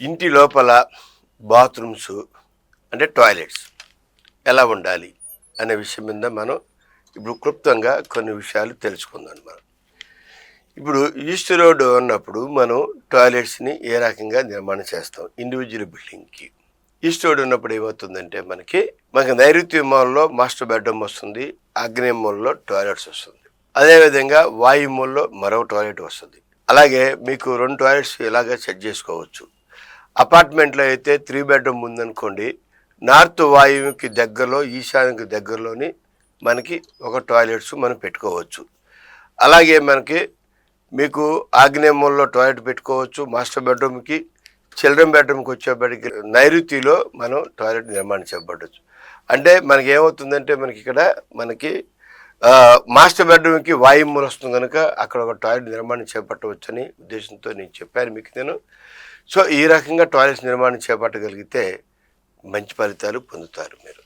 ఇంటి లోపల బాత్రూమ్స్ అంటే టాయిలెట్స్ ఎలా ఉండాలి అనే విషయం మీద మనం ఇప్పుడు క్లుప్తంగా కొన్ని విషయాలు తెలుసుకుందాం. ఇప్పుడు ఈస్ట్ రోడ్ ఉన్నప్పుడు మనం టాయిలెట్స్ని ఏ రకంగా నిర్మాణం చేస్తాం ఇండివిజువల్ బిల్డింగ్కి. ఈస్ట్ రోడ్ ఉన్నప్పుడు ఏమవుతుందంటే మనకి నైరుతి మూలలో మాస్టర్ బెడ్రూమ్ వస్తుంది, ఆగ్నేయ మూలలో టాయిలెట్స్ వస్తుంది, అదేవిధంగా వాయు మూలలో మరో టాయిలెట్ వస్తుంది. అలాగే మీకు 2 టాయిలెట్స్ ఇలాగ సెట్ చేసుకోవచ్చు. అపార్ట్మెంట్లో అయితే 3 బెడ్రూమ్ ఉందనుకోండి, నార్త్ వాయువుకి దగ్గరలో ఈశాన్యకి దగ్గరలోని మనకి ఒక టాయిలెట్స్ మనం పెట్టుకోవచ్చు. అలాగే మీకు ఆగ్నేయ మూలలో టాయిలెట్ పెట్టుకోవచ్చు. మాస్టర్ బెడ్రూమ్కి, చిల్డ్రన్ బెడ్రూమ్కి వచ్చేప్పటికి నైరుతిలో మనం టాయిలెట్ నిర్మాణం చేపట్టవచ్చు. అంటే మనకి ఏమవుతుందంటే మనకి మాస్టర్ బెడ్రూమ్కి వాయుమూల వస్తుంది కనుక అక్కడ ఒక టాయిలెట్ నిర్మాణం చేపట్టవచ్చు అని ఉద్దేశంతో నేను చెప్పాను మీకు నేను. సో ఈ రకంగా టాయిలెట్స్ నిర్మాణం చేపట్టగలిగితే మంచి ఫలితాలు పొందుతారు మీరు.